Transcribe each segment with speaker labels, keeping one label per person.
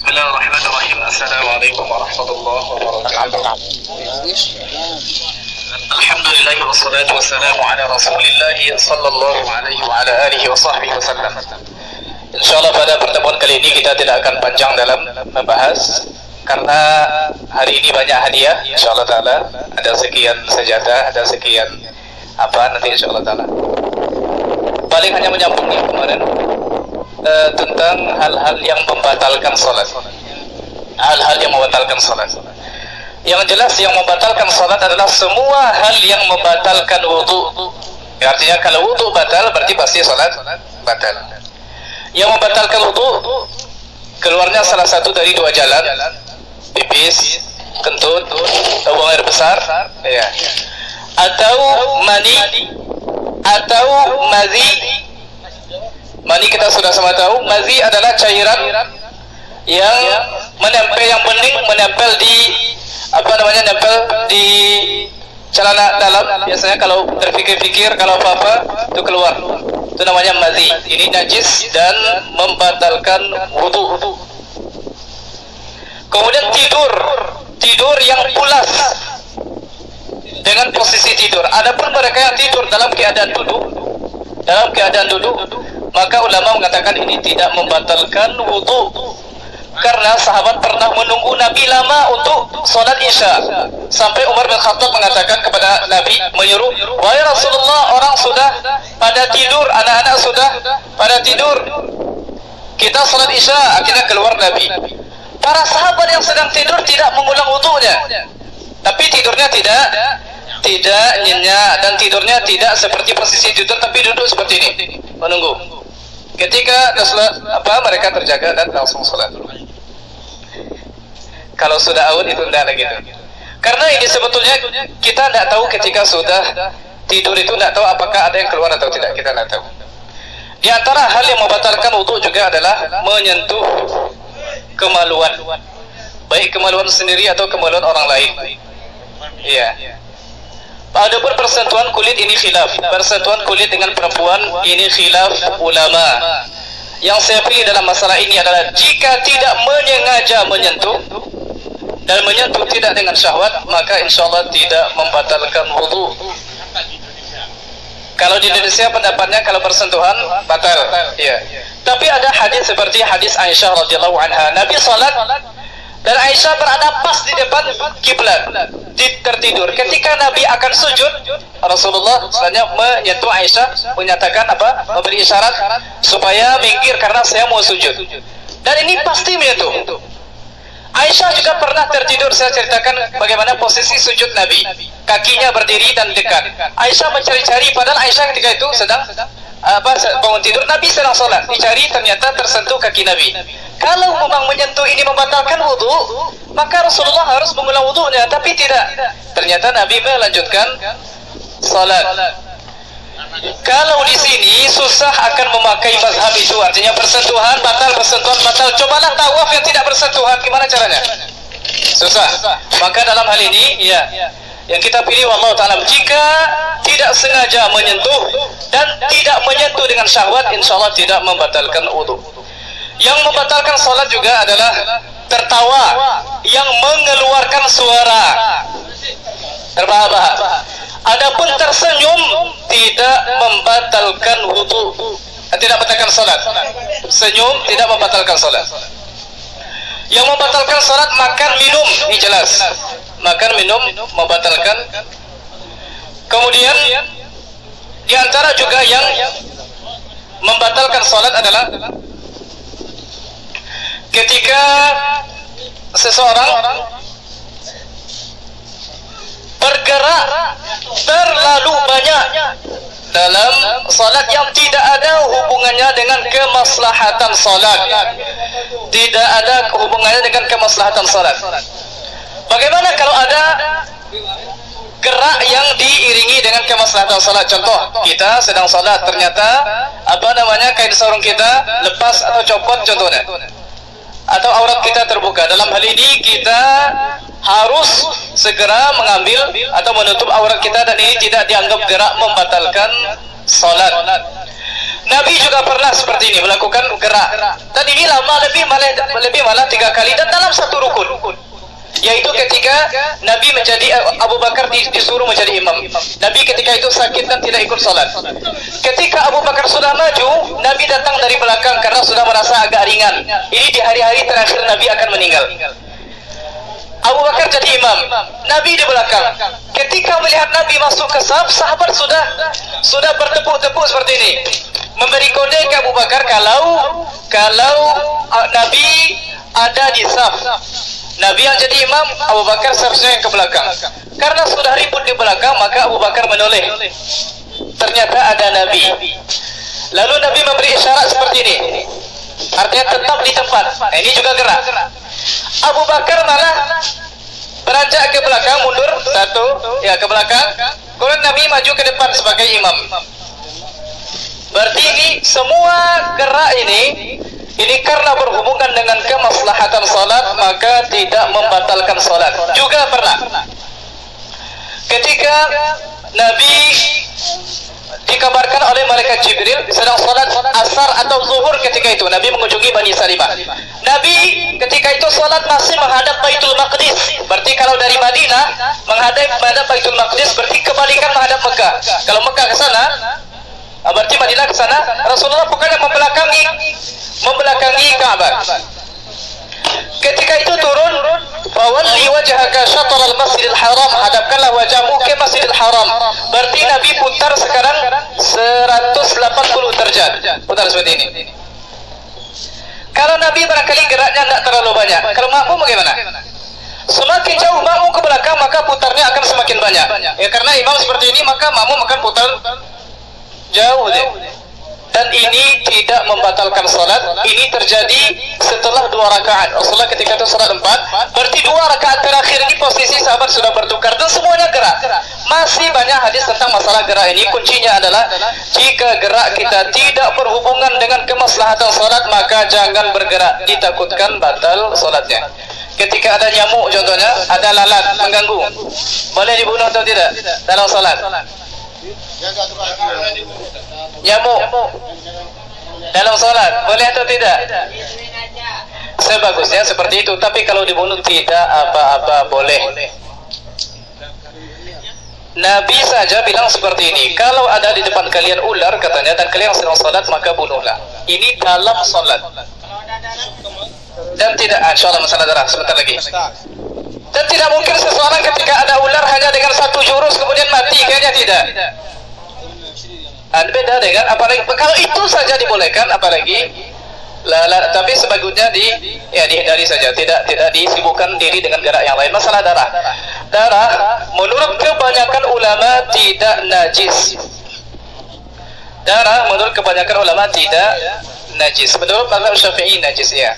Speaker 1: Bismillahirrahmanirrahim. Assalamualaikum warahmatullahi wabarakatuh. Alhamdulillah wassalatu wassalamu ala Rasulillah sallallahu alaihi wa ala alihi wa sahbihi wasallam. Insyaallah pada pertemuan kali ini kita tidak akan panjang dalam membahas karena hari ini banyak hadiah insyaallah taala. Ada sekian sajadah, ada sekian nanti insyaallah taala. Paling hanya menyambung yang kemarin tentang hal-hal yang membatalkan salat. Hal-hal yang membatalkan salat. Yang jelas yang membatalkan salat adalah semua hal yang membatalkan wudu. Artinya kalau wudu batal berarti pasti salat batal. Yang membatalkan wudu keluarnya salah satu dari dua jalan, pipis, kentut, buang air besar, ya. Atau mani atau mazi. Mani kita sudah sama tahu, mazi adalah cairan yang menempel, yang bening menempel di nempel di celana dalam. Biasanya kalau terfikir-fikir, kalau apa-apa itu keluar, itu namanya mazi. Ini najis dan membatalkan wudu. Kemudian tidur yang pulas dengan posisi tidur. Adapun mereka yang tidur dalam keadaan duduk, maka ulama mengatakan ini tidak membatalkan wudu. Karena sahabat pernah menunggu Nabi lama untuk sholat Isya, sampai Umar bin Khattab mengatakan kepada Nabi, menyuruh, wahai Rasulullah, orang sudah pada tidur, anak-anak sudah pada tidur, kita sholat Isya. Akhirnya keluar Nabi. Para sahabat yang sedang tidur tidak mengulang wudunya, tapi tidurnya tidak nyenyak, dan tidurnya tidak seperti posisi tidur, tapi duduk seperti ini menunggu. Ketika mereka terjaga dan langsung sholat. Kalau sudah awun itu tidak lagi itu. Karena ini sebetulnya kita tidak tahu ketika sudah tidur itu, tidak tahu apakah ada yang keluar atau tidak, kita tidak tahu. Di antara hal yang membatalkan wudu juga adalah menyentuh kemaluan, baik kemaluan sendiri atau kemaluan orang lain. Iya. Adapun persentuhan kulit ini khilaf. Persentuhan kulit dengan perempuan ini khilaf ulama. Yang saya pilih dalam masalah ini adalah jika tidak menyengaja menyentuh dan menyentuh tidak dengan syahwat, maka insyaallah tidak membatalkan wudu. Kalau di Indonesia pendapatnya kalau persentuhan batal. Iya. Tapi ada hadis seperti hadis Aisyah radhiyallahu anha. Nabi salat dan Aisyah berada pas di depan kiblat, tertidur. Ketika Nabi akan sujud, Rasulullah selanjutnya menyentuh Aisyah, menyatakan memberi isyarat supaya minggir karena saya mau sujud. Dan ini pasti menyentuh. Aisyah juga pernah tertidur. Saya ceritakan bagaimana posisi sujud Nabi. Kakinya berdiri dan dekat. Aisyah mencari-cari, padahal Aisyah ketika itu sedang bangun tidur. Nabi sedang sholat. Dicari, ternyata tersentuh kaki Nabi. Kalau memang menyentuh ini membatalkan wudu, maka Rasulullah harus mengulang wudunya, tapi tidak. Ternyata Nabi melanjutkan salat. Kalau di sini susah akan memakai mazhab itu, artinya persentuhan batal. Cobalah tawaf yang tidak bersentuhan, gimana caranya? Susah. Maka dalam hal ini, yang kita pilih wallahu ta'ala, jika tidak sengaja menyentuh dan tidak menyentuh dengan syahwat, insyaallah tidak membatalkan wudu. Yang membatalkan salat juga adalah tertawa yang mengeluarkan suara, terbahak-bahak. Adapun tersenyum tidak membatalkan wudu, tidak membatalkan salat. Senyum tidak membatalkan salat. Yang membatalkan salat makan minum, ini jelas. Makan minum membatalkan. Kemudian di antara juga yang membatalkan salat adalah ketika seseorang bergerak terlalu banyak dalam salat yang tidak ada hubungannya dengan kemaslahatan salat. Tidak ada hubungannya dengan kemaslahatan salat. Bagaimana kalau ada gerak yang diiringi dengan kemaslahatan salat? Contoh, kita sedang salat, ternyata kain sarung kita lepas atau copot contohnya, atau aurat kita terbuka. Dalam hal ini kita harus segera mengambil atau menutup aurat kita, dan ini tidak dianggap gerak membatalkan salat. Nabi juga pernah seperti ini melakukan gerak. Dan ini lebih malah 3 kali dan dalam satu rukun. Yaitu ketika Nabi menjadi Abu Bakar disuruh menjadi imam. Nabi ketika itu sakit dan tidak ikut salat. Ketika Abu Bakar sudah maju, Nabi datang dari belakang karena sudah merasa agak ringan. Ini di hari-hari terakhir Nabi akan meninggal. Abu Bakar jadi imam, Nabi di belakang. Ketika melihat Nabi masuk ke saf, sahabat sudah bertepuk-tepuk seperti ini, memberi kode ke Abu Bakar kalau Nabi ada di saf. Nabi yang jadi imam, Abu Bakar seharusnya yang ke belakang. Karena sudah ribut di belakang, maka Abu Bakar menoleh. Ternyata ada Nabi. Lalu Nabi memberi isyarat seperti ini, artinya tetap di tempat. Ini juga gerak. Abu Bakar malah beranjak ke belakang, mundur ke belakang. Kemudian Nabi maju ke depan sebagai imam. Berarti ini semua gerak ini karena berhubungan dengan kemaslahatan salat, maka tidak membatalkan salat. Juga pernah ketika Nabi dikabarkan oleh malaikat Jibril sedang salat asar atau zuhur, ketika itu Nabi mengunjungi Bani Salimah. Nabi ketika itu salat masih menghadap Baitul Maqdis. Berarti kalau dari Madinah menghadap Baitul Maqdis berarti kebalikan menghadap Mekah. Kalau Mekah ke sana, berarti Madinah ke sana. Rasulullah pokoknya membelakangi Ka'bah. Ketika itu turun, fawalli wajhaka syatral masjidil haram, hadapkanlah wajahmu ke Masjidil Haram. Berarti Nabi putar sekarang 180 derajat. Putar seperti ini. Kalau Nabi barangkali geraknya tidak terlalu banyak. Kalau makmum bagaimana? Semakin jauh makmum ke belakang, maka putarnya akan semakin banyak. Ya, karena imam seperti ini, maka makmum akan putar jauh deh. Dan ini tidak membatalkan salat. Ini terjadi setelah 2 rakaat. Rasulullah ketika itu salat 4, berarti 2 rakaat terakhir ini posisi sahabat sudah bertukar dan semuanya gerak. Masih banyak hadis tentang masalah gerak ini. Kuncinya adalah jika gerak kita tidak berhubungan dengan kemaslahatan salat, maka jangan bergerak, ditakutkan batal salatnya. Ketika ada nyamuk contohnya, ada lalat mengganggu, boleh dibunuh atau tidak dalam salat? Nyamuk dalam salat boleh atau tidak? Sebagusnya seperti itu. Tapi kalau dibunuh tidak apa-apa, boleh. Nabi saja bilang seperti ini, kalau ada di depan kalian ular katanya dan kalian sedang salat, maka bunuhlah. Ini dalam salat. Dan tidak, insyaallah masalah darah sebentar lagi. Dan tidak mungkin seseorang ketika ada ular hanya dengan 1 jurus kemudian mati, kayaknya tidak. Beda dengan apalagi kalau itu saja dibolehkan, apalagi tapi sebagusnya dihindari saja, tidak disibukkan diri dengan gerak yang lain. Masalah darah menurut kebanyakan ulama tidak najis. Darah menurut kebanyakan ulama tidak najis. Menurut mazhab Syafi'i najis, ya.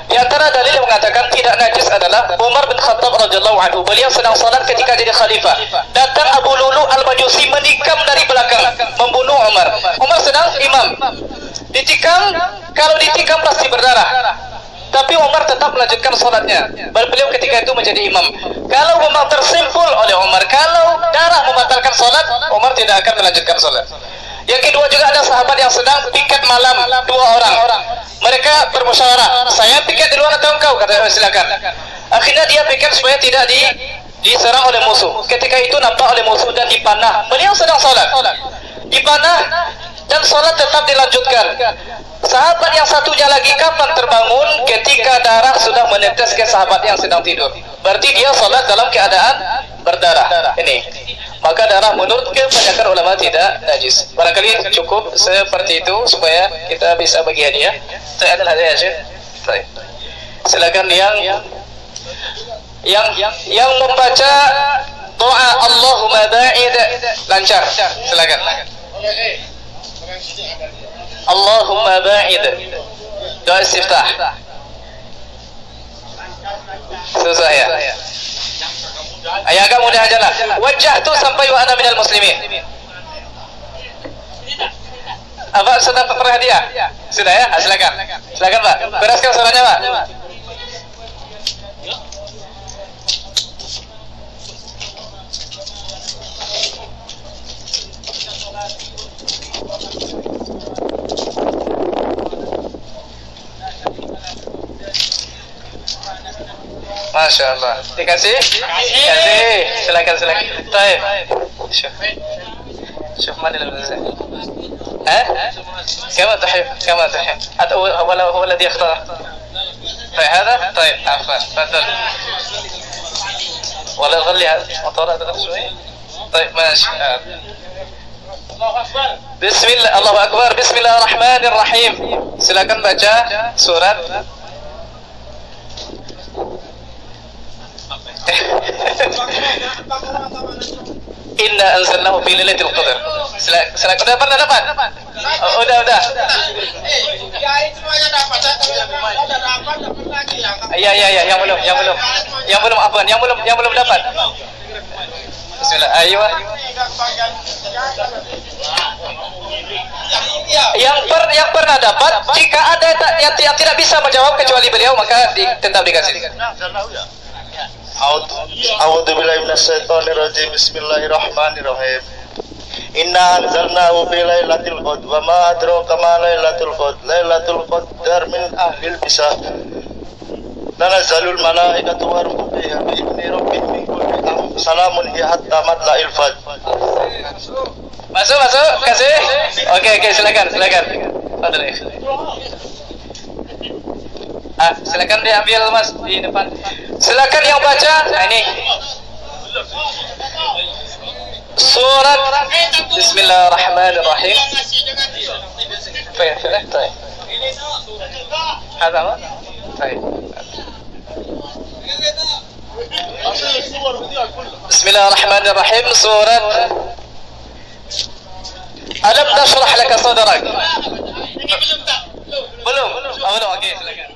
Speaker 1: Di antara dalil yang mengatakan tidak najis adalah Umar bin Khattab radhiyallahu anhu. Beliau sedang salat ketika jadi khalifah. Datang Abu Lulu al-Majusi menikam dari belakang, membunuh Umar. Umar sedang imam. Ditikam, kalau ditikam pasti berdarah. Tapi Umar tetap melanjutkan salatnya. Beliau ketika itu menjadi imam. Kalau memang tersimpul oleh Umar, kalau darah membatalkan salat, Umar tidak akan melanjutkan salat. Yang kedua juga ada sahabat yang sedang piket malam, 2 orang. Mereka bermusyawarah, saya piket di luar atau engkau? Kata, silakan. Akhirnya dia piket supaya tidak diserang oleh musuh. Ketika itu nampak oleh musuh dan dipanah. Beliau sedang salat, dipanah dan salat tetap dilanjutkan. Sahabat yang satunya lagi kapan terbangun? Ketika darah sudah menetes ke sahabat yang sedang tidur. Berarti dia salat dalam keadaan berdarah. Ini. Maka darah menurut kebanyakan ulama tidak najis. Barangkali cukup seperti itu supaya kita bisa bagi hadiah. Saya ada hadiah, Syekh. Silakan yang membaca doa Allahumma ba'id lancar. Silakan. Allahumma ba'id. Doa istiftah. Susah ya? Agak mudah aja lah. Wajah tu sampai wa ana minal muslimin. Apa sudah perhadiah? Sudah ya? Silakan. Silakan Pak. Beraskan suaranya Pak. Masya Allah. Dikasih? Kasih. Silakan. Baik. شوف ما ادري ها كما تحب حتى هو الذي يختار. طيب هذا طيب عفوا تفضل ولا خلي موتور شوي. طيب ماشي. Bismillah, Allahu Akbar. Bismillahirrahmanirrahim. Silakan baca surat. Inna anzalnahu fi lailatul qadar. Silakan dapat. Oh, udah. Iya, yang belum apa? Yang belum dapat. Bismillah. Ayo. Yang pernah dapat, jika ada yang tidak bisa menjawab kecuali beliau, maka tetap dikasih.
Speaker 2: A'udzu billahi minasyaitonir rajim. Bismillahirrahmanirrahim. Inna anzalnahu fi lailatul qadr wa ma adraka ma lailatul qadr. Lailatul qadar min ahlil bisah. Tanazzalul malaikatu wa ruhu fiha bi idzni rabbihim min kulli amr. Salamun hiya hatta matla'il fajr.
Speaker 1: Masuk, kasih. Oke, silakan. Fadhil. Silakan diambil Mas di depan. Silakan yang baca. Nah, ini surat Bismillahirrahmanirrahim. Baik. Ada apa? Baik. Bismillahirrahmanirrahim. Surat Alam nashrah laka sadrak. Belum. Oke, silakan.